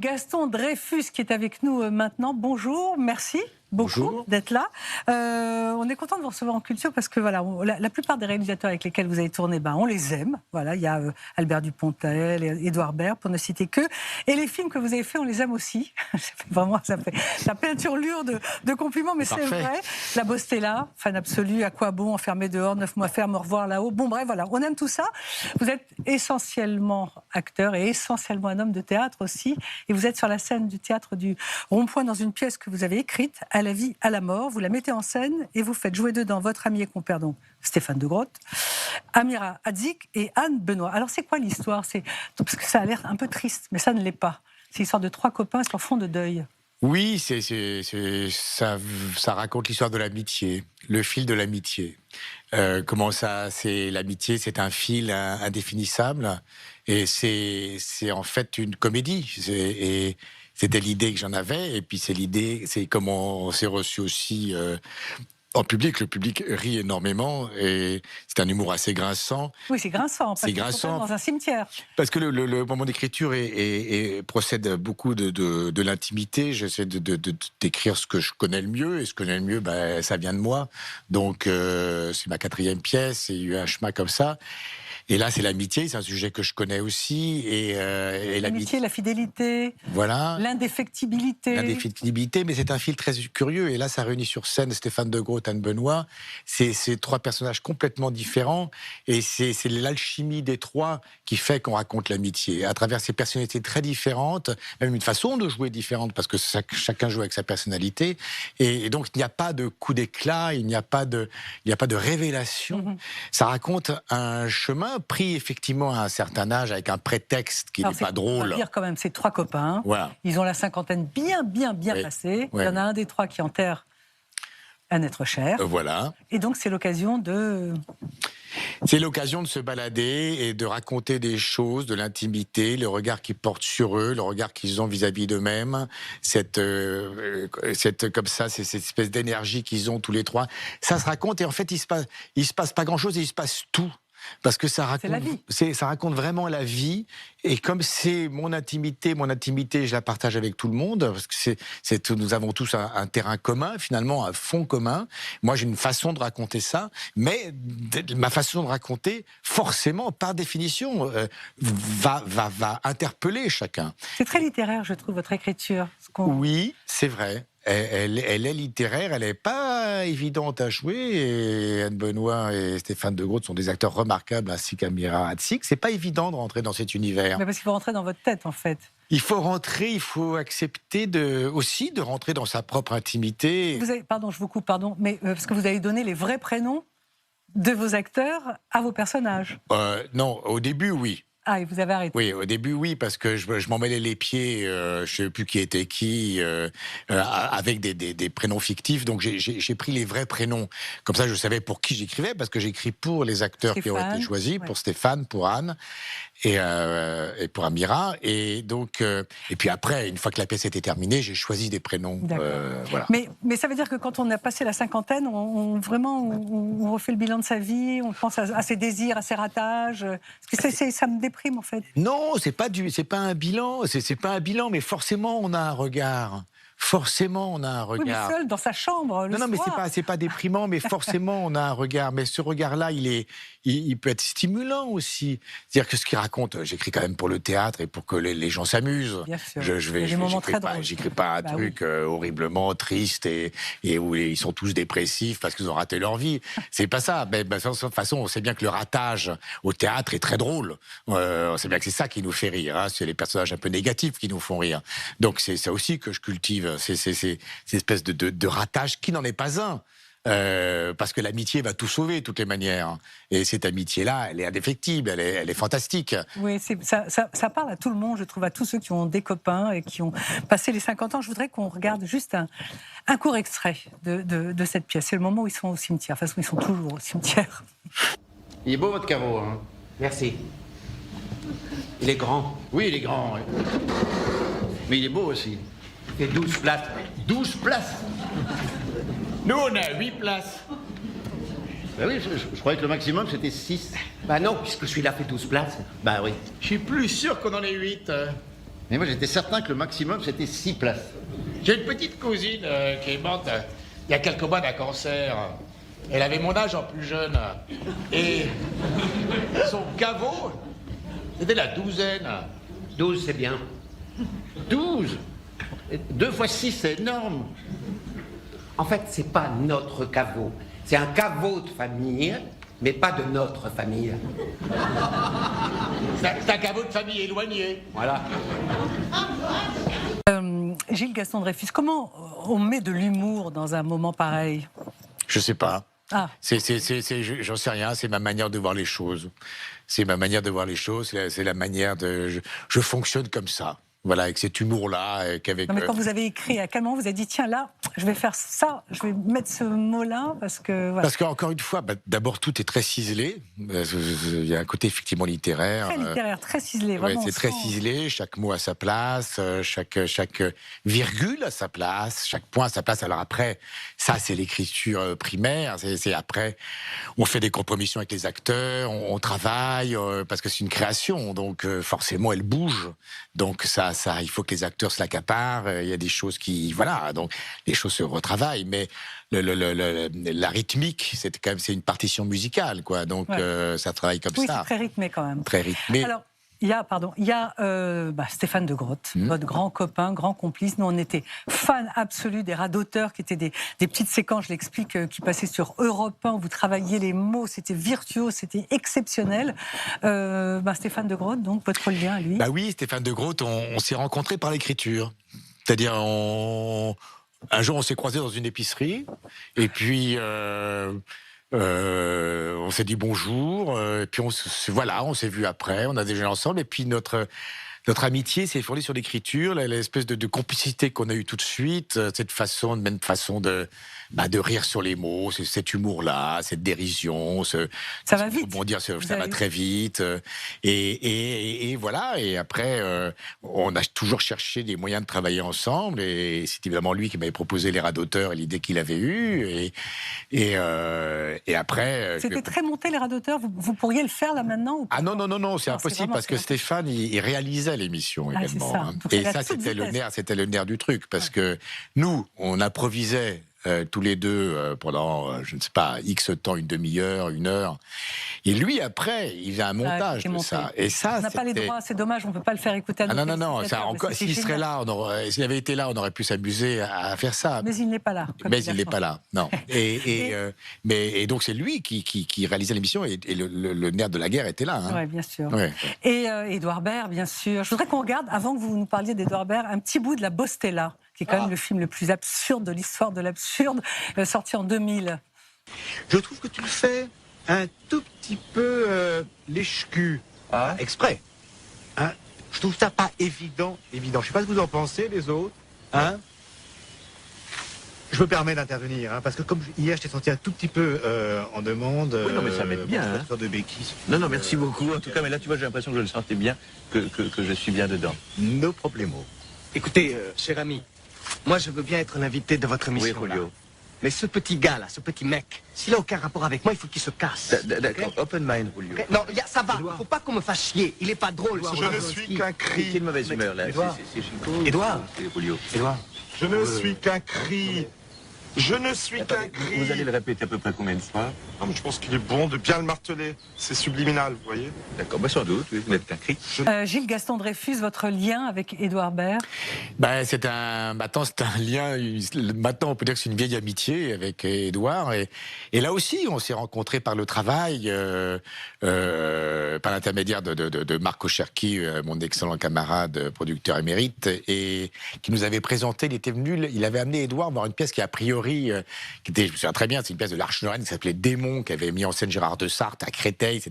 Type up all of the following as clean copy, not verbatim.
Gaston Dreyfus qui est avec nous maintenant. Bonjour, merci beaucoup d'être là. On est content de vous recevoir en culture parce que voilà, la plupart des réalisateurs avec lesquels vous avez tourné, on les aime. Voilà, il y a Albert Dupontel, Édouard Baird, pour ne citer que. Et les films que vous avez faits, on les aime aussi. Vraiment, ça fait la peinturlure de compliments, mais c'est vrai. La Bostella, fan absolue, à quoi bon, enfermé dehors, 9 mois ferme, au revoir là-haut. Bon bref, voilà, on aime tout ça. Vous êtes essentiellement acteur et essentiellement un homme de théâtre aussi. Et vous êtes sur la scène du théâtre du Rond-Point dans une pièce que vous avez écrite, À la vie, à la mort. Vous la mettez en scène et vous faites jouer dedans votre ami et compère, donc Stéphane de Groot, Amira Hadzik et Anne Benoît. Alors c'est quoi l'histoire? Parce que ça a l'air un peu triste, mais ça ne l'est pas. C'est l'histoire de 3 copains sur fond de deuil. Oui, ça raconte l'histoire de l'amitié, le fil de l'amitié. Comment ça, c'est l'amitié, c'est un fil indéfinissable, et c'est en fait une comédie. Et c'était l'idée que j'en avais, et puis c'est comment on s'est reçu aussi en public. Le public rit énormément, et c'est un humour assez grinçant. Oui, c'est grinçant. C'est grinçant dans un cimetière. Parce que le moment d'écriture procède beaucoup de l'intimité. J'essaie d'écrire ce que je connais le mieux, et ce que je connais le mieux, ça vient de moi. Donc c'est ma 4e pièce, et il y a eu un chemin comme ça. Et là, c'est l'amitié, c'est un sujet que je connais aussi. Et l'amitié, la fidélité, voilà, l'indéfectibilité. L'indéfectibilité, mais c'est un fil très curieux. Et là, ça réunit sur scène Stéphane de Groot, Anne Benoît. C'est 3 personnages complètement différents. Et c'est l'alchimie des 3 qui fait qu'on raconte l'amitié. À travers ces personnalités très différentes, même une façon de jouer différente, parce que chacun joue avec sa personnalité. Et donc, il n'y a pas de coup d'éclat, il n'y a pas de révélation. Ça raconte un chemin pris effectivement à un certain âge avec un prétexte qui n'est pas drôle. On va dire quand même, c'est 3 copains. Voilà. Ils ont la cinquantaine bien passée. Ouais. Il y en a un des 3 qui enterre un être cher. Voilà. Et donc c'est l'occasion de... C'est l'occasion de se balader et de raconter des choses, de l'intimité, le regard qu'ils portent sur eux, le regard qu'ils ont vis-à-vis d'eux-mêmes, cette espèce d'énergie qu'ils ont tous les 3. Ça se raconte, et en fait il se passe pas grand-chose, et il se passe tout. Parce que ça raconte vraiment la vie, et comme c'est mon intimité, je la partage avec tout le monde, parce que nous avons tous un terrain commun, finalement, un fond commun. Moi, j'ai une façon de raconter ça, mais ma façon de raconter, forcément, par définition, va interpeller chacun. C'est très littéraire, je trouve, votre écriture. Oui, c'est vrai. Elle est littéraire, elle n'est pas évidente à jouer, et Anne Benoît et Stéphane de Groot sont des acteurs remarquables, ainsi qu'Amira Hadzik. C'est pas évident de rentrer dans cet univers. Mais parce qu'il faut rentrer dans votre tête, en fait. Il faut rentrer, il faut accepter aussi de rentrer dans sa propre intimité. Pardon, je vous coupe, mais parce que vous avez donné les vrais prénoms de vos acteurs à vos personnages. Non, au début, oui. Ah, et vous avez arrêté? Oui, au début, oui, parce que je m'en mêlais les pieds, je ne sais plus qui était qui, avec des prénoms fictifs. Donc j'ai pris les vrais prénoms. Comme ça, je savais pour qui j'écrivais, parce que j'écris pour les acteurs qui ont été choisis, pour Stéphane, pour Anne et pour Amira. Et donc, et puis après, une fois que la pièce était terminée, j'ai choisi des prénoms. Voilà. Mais ça veut dire que quand on a passé la cinquantaine, on refait le bilan de sa vie, on pense à ses désirs, à ses ratages. Parce que ça me déprime, en fait. Non, c'est pas un bilan. C'est pas un bilan, mais forcément, on a un regard. Forcément, on a un regard. Oui, mais seul dans sa chambre, le soir. Non, mais c'est pas déprimant, mais forcément, on a un regard. Mais ce regard-là, il peut être stimulant aussi. C'est-à-dire que ce qu'il raconte, j'écris quand même pour le théâtre et pour que les gens s'amusent. Bien sûr. J'écris pas un truc horriblement triste et où ils sont tous dépressifs parce qu'ils ont raté leur vie. C'est pas ça. Mais de toute façon, on sait bien que le ratage au théâtre est très drôle. On sait bien que c'est ça qui nous fait rire. Hein. C'est les personnages un peu négatifs qui nous font rire. Donc c'est ça aussi que je cultive. C'est cette espèce de ratage qui n'en est pas un. Parce que l'amitié va tout sauver de toutes les manières. Et cette amitié-là, elle est indéfectible, elle est fantastique. Oui, ça parle à tout le monde, je trouve, à tous ceux qui ont des copains et qui ont passé les 50 ans. Je voudrais qu'on regarde juste un court extrait de cette pièce. C'est le moment où ils sont au cimetière. De toute façon, ils sont toujours au cimetière. Il est beau, votre carreau, hein? Merci. Il est grand. Oui, il est grand, oui. Mais il est beau aussi. Il fait 12 places. 12 places? Nous, on a 8 places. Ben oui, je croyais que le maximum, c'était 6. Bah non, puisque celui-là fait 12 places. Bah oui. Je suis plus sûr qu'on en ait 8. Mais moi, j'étais certain que le maximum, c'était 6 places. J'ai une petite cousine qui est morte il y a quelques mois d'un cancer. Elle avait mon âge en plus jeune. Et son caveau, c'était la douzaine. 12, c'est bien. 12 2 fois 6, c'est énorme. En fait, c'est pas notre caveau. C'est un caveau de famille, mais pas de notre famille. C'est un caveau de famille éloigné. Voilà. Gilles Gaston Dreyfus, comment on met de l'humour dans un moment pareil? Je sais pas. Ah. J'en sais rien, c'est ma manière de voir les choses. C'est ma manière de voir les choses, c'est la manière de... Je fonctionne comme ça. Voilà, avec cet humour-là, qu'avec... Non, mais quand vous avez écrit, à quel moment vous avez dit, tiens, là, je vais faire ça, je vais mettre ce mot-là, parce que... Voilà. Parce qu'encore une fois, d'abord, tout est très ciselé. Il y a un côté effectivement littéraire. Très littéraire, très ciselé, Ouais, vraiment. c'est très ciselé, chaque mot à sa place, chaque virgule à sa place, chaque point à sa place. Alors après, ça c'est l'écriture primaire, c'est après, on fait des compromissions avec les acteurs, on travaille, parce que c'est une création, donc forcément elle bouge. Donc ça, il faut que les acteurs se l'accaparent, il y a des choses qui... Voilà, donc les choses se retravaillent, mais... la rythmique, c'est une partition musicale, quoi. Donc ça travaille comme oui, ça. c'est très rythmé quand même. Très rythmé. Alors, il y a Stéphane de Groot, votre grand copain, grand complice. Nous, on était fans absolus des radoteurs, qui étaient des petites séquences, je l'explique, qui passaient sur Europe 1, où vous travailliez les mots, c'était virtuose, c'était exceptionnel. Stéphane de Groot, donc, votre lien à lui? Bah oui, Stéphane de Groot, on s'est rencontrés par l'écriture. C'est-à-dire, un jour, on s'est croisés dans une épicerie, et puis on s'est dit bonjour, et puis on s'est vus après, on a déjeuné ensemble, et puis notre amitié s'est fondée sur l'écriture, l'espèce de complicité qu'on a eue tout de suite, cette même façon de rire sur les mots, cet humour-là, cette dérision, ça va vite. Rebondir, ça va très vite, et voilà. Et après, on a toujours cherché des moyens de travailler ensemble, et c'est évidemment lui qui m'avait proposé les radoteurs et l'idée qu'il avait eue, et après. C'était très monté les radoteurs. Vous pourriez le faire là maintenant ou pas? Ah non, c'est impossible parce que Stéphane, il réalisait l'émission également. Ça. Hein. Et ça, c'était le nerf du truc, parce que nous, on improvisait tous les deux pendant, je ne sais pas, X temps, une demi-heure, 1 heure. Et lui, après, il faisait un montage de ça. Et ça, on n'a pas les droits, c'est dommage, on ne peut pas le faire écouter à nos non. S'il serait là, s'il avait été là, on aurait pu s'amuser à faire ça. Mais il n'est pas là. Mais il n'est pas là, non. Et donc c'est lui qui réalisait l'émission, et le nerf de la guerre était là. Hein. Oui, bien sûr. Ouais. Et Édouard Baird, bien sûr. Je voudrais qu'on regarde, avant que vous nous parliez d'Édouard Baird, un petit bout de La Bostella, qui est quand même le film le plus absurde de l'histoire de l'absurde, sorti en 2000. Je trouve que tu le fais un tout petit peu lèche-cul, exprès. Hein, je trouve ça pas évident. Je sais pas ce que vous en pensez, les autres. Hein, je me permets d'intervenir, hein, parce que comme hier, je t'ai senti un tout petit peu en demande. Oui, non, mais ça m'aide bien. Hein. De béquilles. Non, merci beaucoup. En tout cas, mais là, tu vois, j'ai l'impression que je le sentais bien, que je suis bien dedans. No problemo. Écoutez, cher ami, moi je veux bien être l'invité de votre émission. Oui, Julio. Là. Mais ce petit gars là, ce petit mec, s'il a aucun rapport avec moi, il faut qu'il se casse. D'accord, Okay? open mind, Julio. Okay? Non, ça va, faut pas qu'on me fasse chier. Il est pas drôle. Je ne suis qu'un cri. Quelle mauvaise humeur, là. Édouard. C'est Chico. Édouard. C'est Julio. Édouard. Je ne suis qu'un cri. Je ne suis qu'un Attendez, cri. vous allez le répéter à peu près combien de fois? Non, mais je pense qu'il est bon de bien le marteler. C'est subliminal, vous voyez. D'accord, sans doute, oui, vous n'êtes qu'un cri. Gilles Gaston Dreyfus, votre lien avec Édouard Baird? C'est un lien. Maintenant, on peut dire que c'est une vieille amitié avec Édouard. Et là aussi, on s'est rencontrés par le travail, par l'intermédiaire de Marc Ocherki, mon excellent camarade, producteur émérite, et qui nous avait présenté. Il avait amené Édouard voir une pièce qui, a priori, qui était, je me souviens très bien, c'est une pièce de l'Arche Lorraine qui s'appelait Démon, qui avait mis en scène Gérard de Sarthe à Créteil.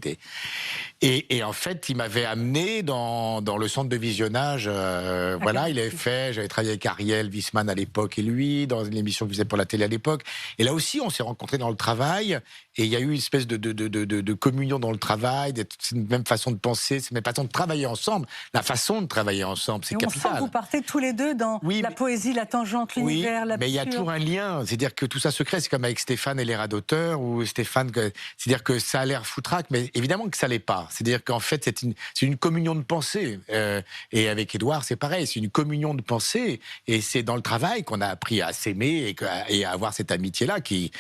Et en fait, il m'avait amené dans le centre de visionnage. Voilà, il avait fait. J'avais travaillé avec Ariel Wiesman à l'époque et lui dans une émission qu'il faisait pour la télé à l'époque. Et là aussi, on s'est rencontrés dans le travail. Et il y a eu une espèce de communion dans le travail, c'est une même façon de penser, c'est une même façon de travailler ensemble. La façon de travailler ensemble, c'est capital. On sent que vous partez tous les deux dans la poésie, la tangente, l'univers, l'absurde. Mais il y a toujours un lien rien. C'est-à-dire que tout ça se crée. C'est comme avec Stéphane et les rats d'auteur, ou Stéphane. C'est-à-dire que ça a l'air foutraque, mais évidemment que ça l'est pas. C'est-à-dire qu'en fait, c'est une communion de pensée. Et avec Édouard, c'est pareil. C'est une communion de pensée. Et c'est dans le travail qu'on a appris à s'aimer et à avoir cette amitié-là qui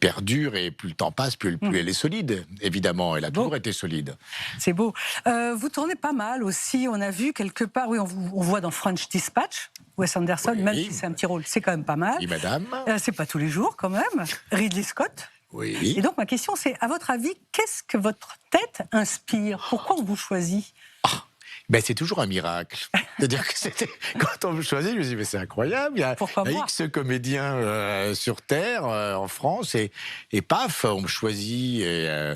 perdure. Et plus le temps passe, plus elle est solide. Évidemment, elle a toujours été solide. C'est beau. Vous tournez pas mal aussi. On a vu quelque part, oui, on voit dans French Dispatch, Wes Anderson, Oui. même si c'est un petit rôle, c'est quand même pas mal. Oui, madame. C'est pas tous les jours quand même. Ridley Scott. Oui. Et donc ma question c'est, à votre avis, qu'est-ce que votre tête inspire? Pourquoi on vous choisit? Ben, c'est toujours un miracle. C'est-à-dire que quand on me choisit, je me dis, mais c'est incroyable, il y a Pourquoi moi X comédiens sur Terre, en France, et paf, on me choisit. Et,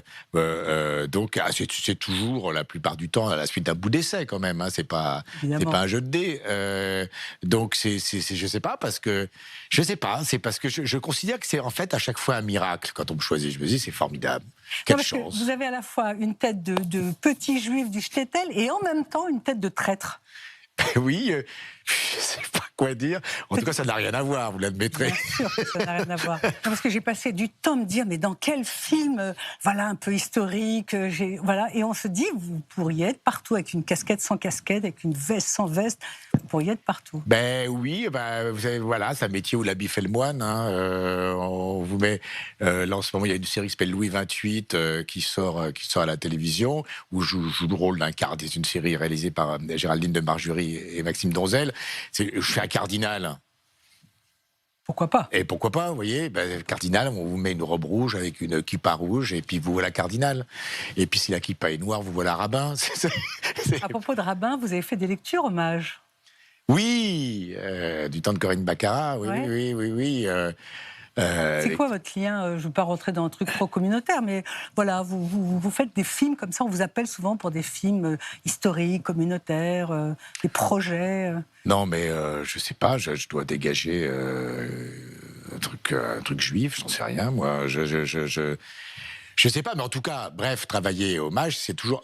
donc, c'est toujours, la plupart du temps, à la suite d'un bout d'essai, quand même. Hein, c'est pas un jeu de dés. Donc, je sais pas, parce que... Je sais pas, c'est parce que je considère que c'est en fait à chaque fois un miracle quand on me choisit. Je me dis, c'est formidable. Quelle chance. Vous avez à la fois une tête de petit juif du shtetl et en même temps une tête de traître. Oui, je sais pas quoi dire. En tout cas, ça n'a rien à voir, vous l'admettrez. Bien sûr que ça n'a rien à voir. Non, parce que j'ai passé du temps à me dire, mais dans quel film, voilà, un peu historique, voilà, et on se dit, vous pourriez être partout avec une casquette sans casquette, avec une veste sans veste, vous pourriez être partout. Ben oui, vous savez, voilà, c'est un métier où l'habit fait le moine. Hein, on vous met, là en ce moment, il y a une série qui s'appelle Louis XXVIII qui sort à la télévision, où je joue le rôle d'un cardinal. C'est une série réalisée par Géraldine de Margerie et Maxime Donzel. Je fais un cardinal. Pourquoi pas? Et pourquoi pas, vous voyez, cardinal, on vous met une robe rouge avec une kippa rouge, et puis vous voilà cardinal. Et puis si la kippa est noire, vous voilà rabbin. À propos de rabbin, vous avez fait des lectures hommages. Oui, du temps de Corinne Baccarat, oui, Ouais. oui. C'est quoi votre lien? Je ne veux pas rentrer dans un truc trop communautaire, mais voilà, vous faites des films comme ça, on vous appelle souvent pour des films historiques, communautaires, des projets. Non, mais je sais pas, je dois dégager un truc juif, j'en sais rien, moi. Je sais pas, mais en tout cas, bref, travailler hommage, c'est toujours,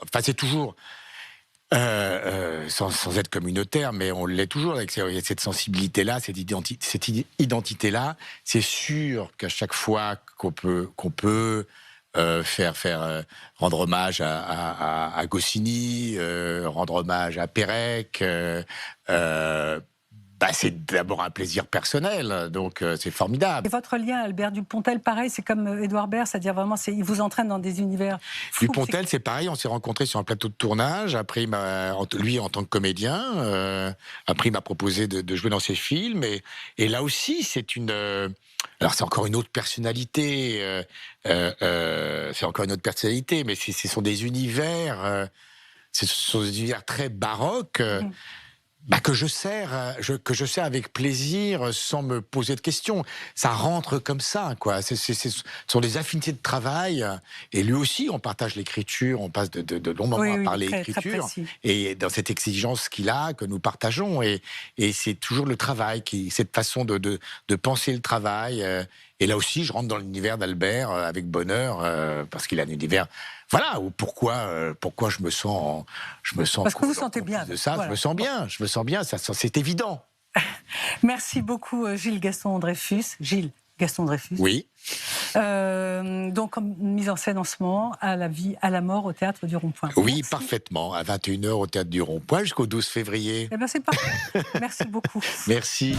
sans être communautaire, mais on l'est toujours avec cette sensibilité-là, cette identité-là. C'est sûr qu'à chaque fois qu'on peut rendre hommage à Goscinny, rendre hommage à Pérec, c'est d'abord un plaisir personnel, donc c'est formidable. Et votre lien à Albert Dupontel, pareil, c'est comme Édouard Baird, c'est-à-dire vraiment, il vous entraîne dans des univers fous. Dupontel, c'est pareil, on s'est rencontrés sur un plateau de tournage, après lui en tant que comédien, après il m'a proposé de jouer dans ses films, et là aussi c'est alors c'est encore une autre personnalité, mais ce sont des univers, très baroques. Que je sers avec plaisir, sans me poser de questions. Ça rentre comme ça, quoi. Ce sont des affinités de travail. Et lui aussi, on partage l'écriture, on passe de longs moments à parler écriture. Et dans cette exigence qu'il a, que nous partageons. Et c'est toujours le travail, cette façon de penser le travail. Et là aussi, je rentre dans l'univers d'Albert avec bonheur, parce qu'il a un univers... Voilà, pourquoi je me sens parce que vous sentez bien de ça. Voilà. Je me sens bien, c'est évident. Merci beaucoup Gilles Gaston Dreyfus. Gilles Gaston Dreyfus. Oui. Donc mise en scène en ce moment, à la vie, à la mort au Théâtre du Rond-Point. Oui, merci. Parfaitement, à 21h au Théâtre du Rond-Point jusqu'au 12 février. Eh bien c'est parfait. Merci beaucoup. Merci.